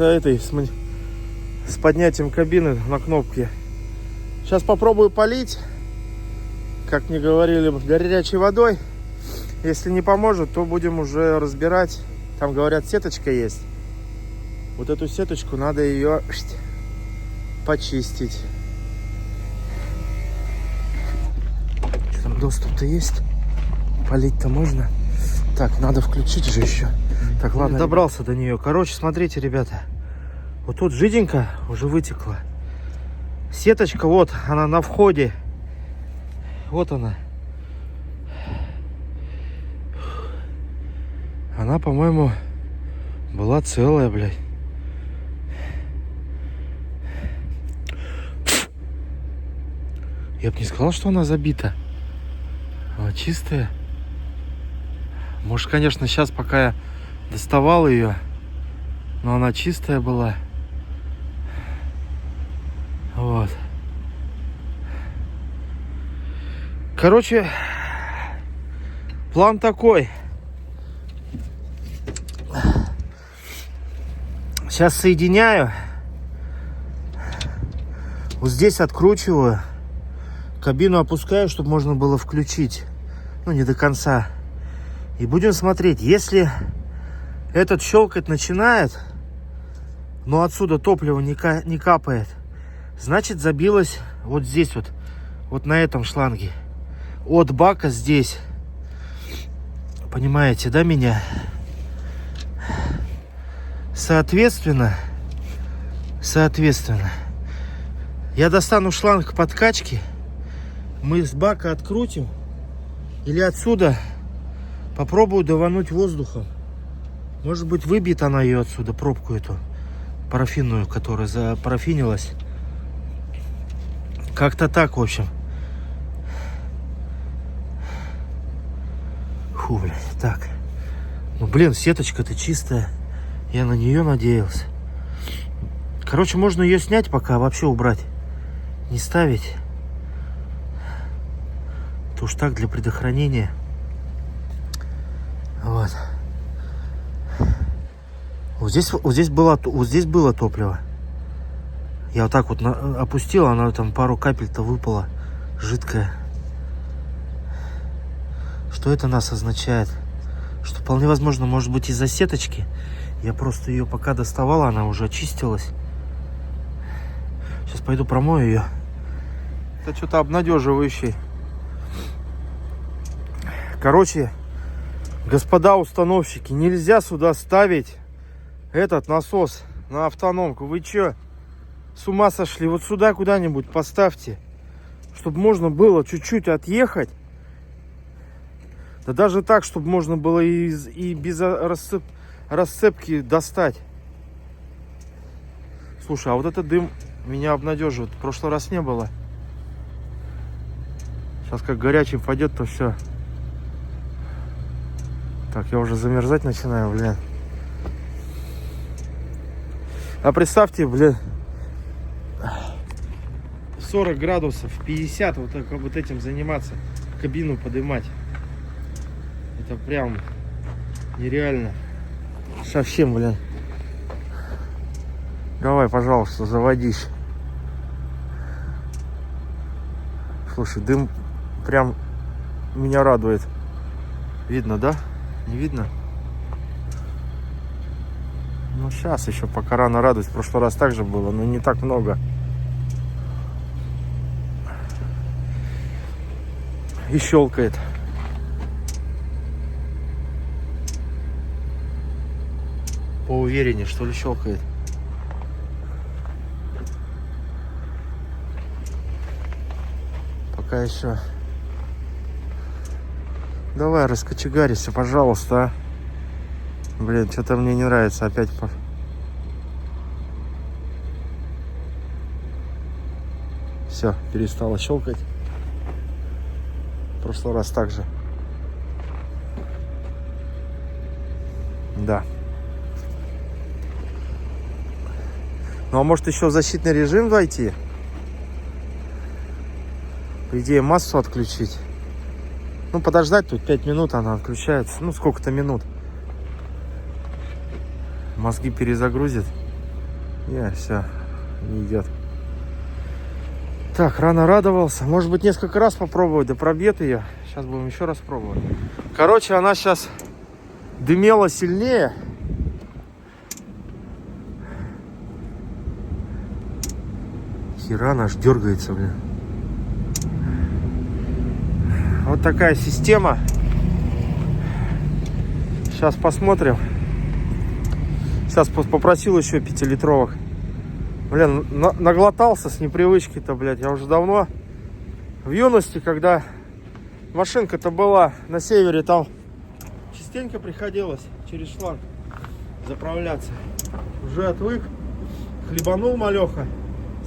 поднятием кабины на кнопке. Сейчас попробую полить. Как мне говорили, горячей водой. Если не поможет, то будем уже разбирать. Там, говорят, сеточка есть. Вот эту сеточку надо ее почистить. доступ-то есть. Полить-то можно. Так, надо включить же еще. Так, ладно. Добрался до нее. Короче, смотрите, ребята. Вот тут жиденько уже вытекла. Сеточка, вот она на входе. Вот она. Она, по-моему, была целая, блядь. Я бы не сказал, что она забита. Она чистая. Может, конечно, сейчас, пока я доставал ее, но она чистая была. Вот. Короче, план такой. Сейчас соединяю. Вот здесь откручиваю. Кабину опускаю, чтобы можно было включить. Ну, не до конца. И будем смотреть. Если этот щелкать начинает, но отсюда топливо не капает, значит, забилось вот здесь вот. Вот на этом шланге. От бака здесь. Понимаете, да, меня? Соответственно, я достану шланг подкачки. Мы с бака открутим. Или отсюда попробую давануть воздухом. Может быть, выбьет она ее отсюда, пробку эту парафинную, которая запарафинилась. Как-то так, в общем. Фу, блядь, так. Ну, блин, сеточка-то чистая. Я на нее надеялся. Короче, можно ее снять пока, вообще убрать. Не ставить. Это уж так, для предохранения. Вот. Вот здесь было топливо. Я вот так вот опустил, она там пару капель-то выпала. Жидкая. Что это нас означает? Что вполне возможно, может быть, из-за сеточки. Я просто ее пока доставала, она уже очистилась. Сейчас пойду промою ее. Это что-то обнадеживающее. Короче, господа установщики, нельзя сюда ставить этот насос на автономку. Вы что, с ума сошли? Вот сюда куда-нибудь поставьте, чтобы можно было чуть-чуть отъехать. Да даже так, чтобы можно было и без расцепки достать. Слушай, а вот этот дым меня обнадеживает. В прошлый раз не было. Сейчас как горячий пойдет, то все. Так, я уже замерзать начинаю, блин. А представьте, блин, 40 градусов, 50, вот так вот этим заниматься, кабину поднимать. Это прям нереально. Совсем, блин. Давай, пожалуйста, заводись. Слушай, дым прям меня радует. Видно, да? Не видно? Ну, сейчас еще пока рано радовать. В прошлый раз так же было, но не так много. И щелкает. Поувереннее, что ли, щелкает. Пока еще. Давай, раскочегарься, пожалуйста, а. Блин, что-то мне не нравится опять. Все, перестала щелкать. В прошлый раз так же. Да. Ну а может еще в защитный режим войти? По идее, массу отключить. Ну, подождать тут 5 минут, она отключается. Ну, сколько-то минут. Мозги перезагрузит. И все, не идет. Так, рано радовался. Может быть, несколько раз попробовать, да пробьет ее. Сейчас будем еще раз пробовать. Короче, она сейчас дымела сильнее. Хера, она аж дергается, блин. Вот такая система. Сейчас посмотрим. Сейчас попросил еще 5-литровых. Блин, наглотался с непривычки-то, блядь. Я уже давно в юности, когда машинка-то была на севере, там частенько приходилось через шланг заправляться. Уже отвык. Хлебанул малеха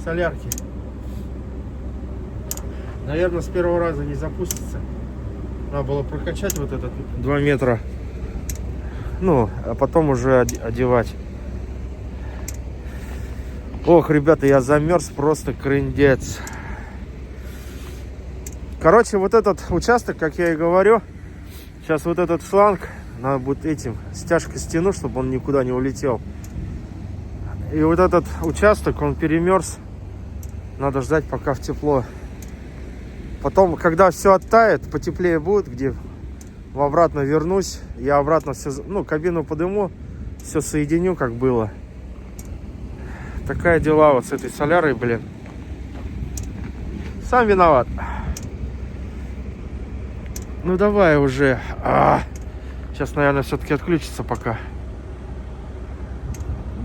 солярки. Наверное, с первого раза не запустится. Надо было прокачать вот этот 2 метра. Ну, а потом уже одевать. Ох, ребята, я замерз просто крындец. Короче, вот этот участок, как я и говорю, сейчас вот этот шланг надо будет этим стяжкой стянуть, чтобы он никуда не улетел. И вот этот участок, он перемерз. Надо ждать, пока в тепло. Потом, когда все оттает, потеплее будет, где обратно вернусь, я обратно все, ну, кабину подыму, все соединю, как было. Такая дела вот с этой солярой, блин. Сам виноват. Ну давай уже. Сейчас, наверное, все-таки отключится пока.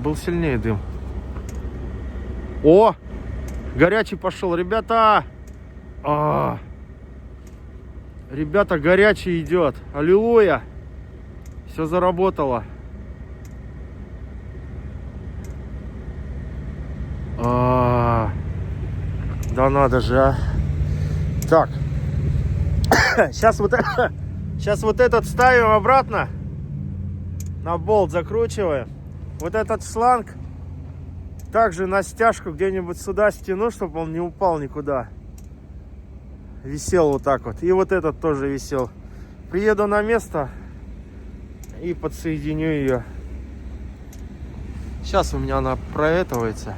Был сильнее дым. О! Горячий пошел, ребята! Ребята, горячий идет. Аллилуйя! Все заработало. Да надо же, а. Так. Сейчас вот этот ставим обратно. На болт закручиваем. Вот этот шланг также на стяжку где-нибудь сюда стяну, чтобы он не упал никуда. Висел вот так вот. И вот этот тоже висел. Приеду на место и подсоединю ее. Сейчас у меня она проэтывается.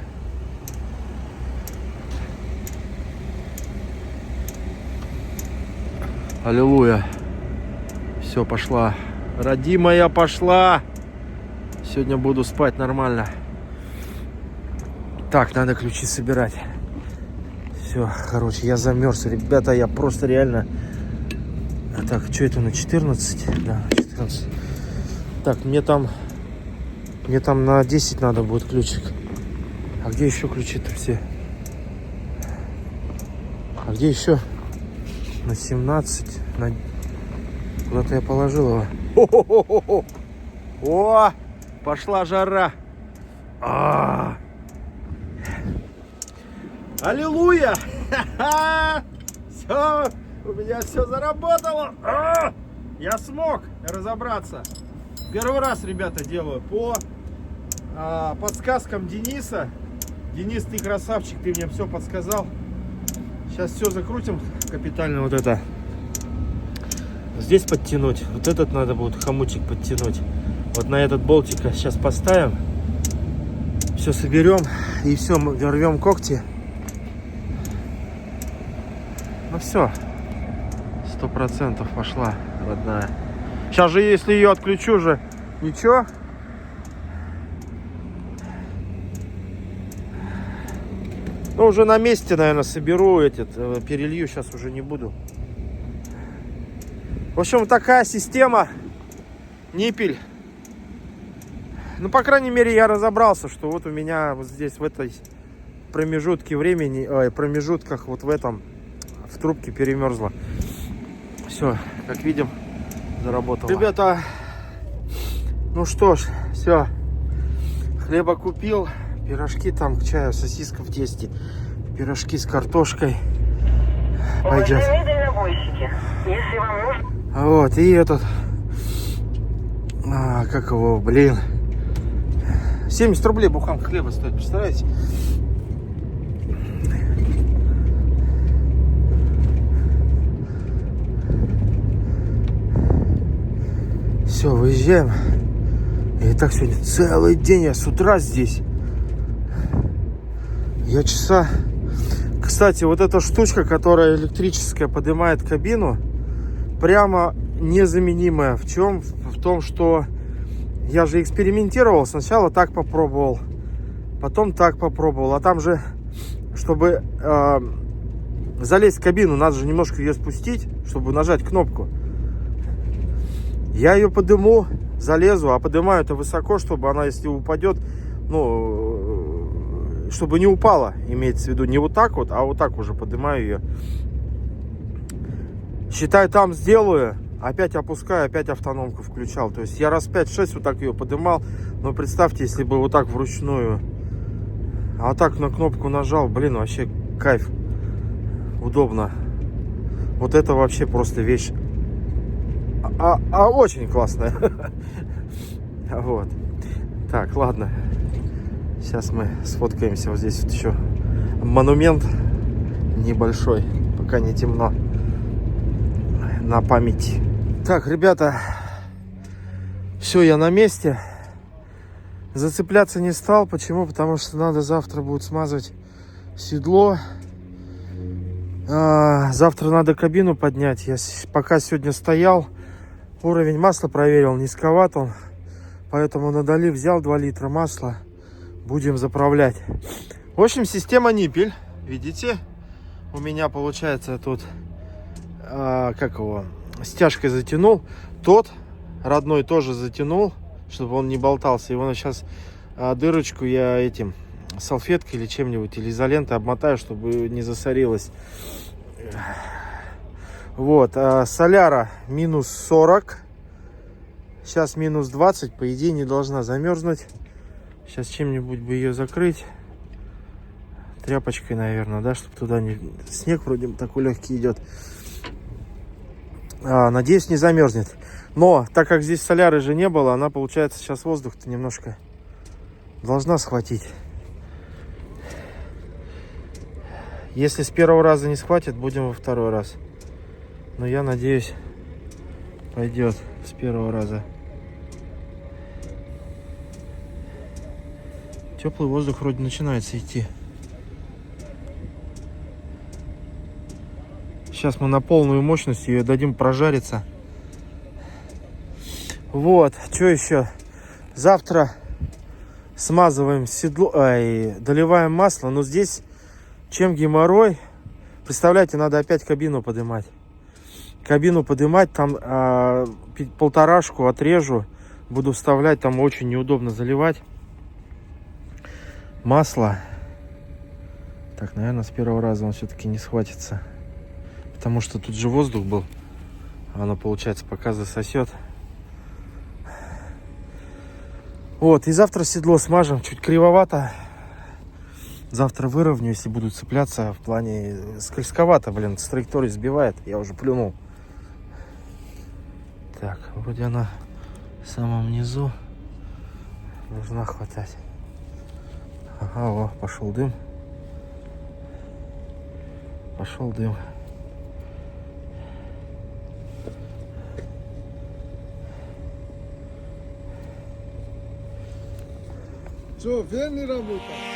Аллилуйя. Все, пошла. Родимая пошла. Сегодня буду спать нормально. Так, надо ключи собирать. Все, короче, я замерз. Ребята, я просто реально... Так, что это на 14? Да, 14. Так, мне там на 10 надо будет ключик. А где еще ключи-то все? А где еще? На 17. Куда-то я положил его. О-хо-хо-хо-хо. О! Пошла жара. Аллилуйя! Все, у меня все заработало. Я смог разобраться. Первый раз, ребята, делаю по подсказкам Дениса. Денис, ты красавчик, ты мне все подсказал. Сейчас все закрутим капитально. Вот это здесь подтянуть. Вот этот надо будет хомутик подтянуть. Вот на этот болтик сейчас поставим. Все соберем и все, рвем когти. Ну все, 100% пошла, родная. Сейчас же, если ее отключу же, ничего. Ну, уже на месте, наверное, соберу перелью, сейчас уже не буду. В общем, такая система. Ниппель. Ну, по крайней мере, я разобрался, что вот у меня вот здесь, в этой промежутке времени, промежутках вот в этом, в трубке перемерзло. Все, как видим, заработало. Ребята, ну что ж, все. Хлеба купил, пирожки там к чаю, сосиска в тесте, пирожки с картошкой. Пойдет. Если вам нужно... Вот, и этот, как его, блин, 70 рублей буханка хлеба стоит, представляете? Все, выезжаем. И так сегодня целый день, я с утра здесь. Я часа... Кстати, вот эта штучка, которая электрическая, поднимает кабину, прямо незаменимая. В чем? В том, что я же экспериментировал. Сначала так попробовал, потом так попробовал. А там же, чтобы залезть в кабину, надо же немножко ее спустить, чтобы нажать кнопку. Я ее подниму, залезу, а поднимаю это высоко, чтобы она, если упадет, ну, чтобы не упала, имеется в виду, не вот так вот, а вот так уже поднимаю ее. Считай, там сделаю, опять опускаю, опять автономку включал. То есть я раз 5-6 вот так ее поднимал, но представьте, если бы вот так вручную, а вот так на кнопку нажал, блин, вообще кайф, удобно. Вот это вообще просто вещь, очень классная. Вот. Так, ладно. Сейчас мы сфоткаемся. Вот здесь вот еще монумент небольшой, пока не темно, на память. Так, ребята, все, я на месте. Зацепляться не стал. Почему? Потому что надо завтра будет смазывать седло. Завтра надо кабину поднять. Я пока сегодня стоял, уровень масла проверил, низковат он. Поэтому на Дали взял 2 литра масла. Будем заправлять. В общем, система ниппель. Видите? У меня получается тут, как его, стяжкой затянул. Тот родной тоже затянул, чтобы он не болтался. И вон сейчас дырочку я этим салфеткой или чем-нибудь, или изолентой обмотаю, чтобы не засорилась. Вот, соляра минус 40. Сейчас минус 20. По идее не должна замерзнуть. Сейчас чем-нибудь бы ее закрыть. Тряпочкой, наверное, да, чтобы туда не... Снег вроде такой легкий идет. Надеюсь, не замерзнет. Но, так как здесь соляры же не было, она, получается, сейчас воздух-то немножко должна схватить. Если с первого раза не схватит, будем во второй раз. Но я надеюсь, пойдет с первого раза. Теплый воздух вроде начинается идти. Сейчас мы на полную мощность ее дадим прожариться. Вот, что еще? Завтра смазываем седло, доливаем масло. Но здесь чем геморрой? Представляете, надо опять кабину поднимать. Кабину поднимать, там 1,5 отрежу. Буду вставлять, там очень неудобно заливать масло. Так, наверное, с первого раза он все-таки не схватится. Потому что тут же воздух был. Оно, получается, пока засосет. Вот, и завтра седло смажем. Чуть кривовато. Завтра выровню, если буду цепляться. В плане скользковато, блин, с траектории сбивает. Я уже плюнул. Так, вроде она в самом низу должна хватать. Ага, о, пошел дым. Пошел дым. Что, фен не работает?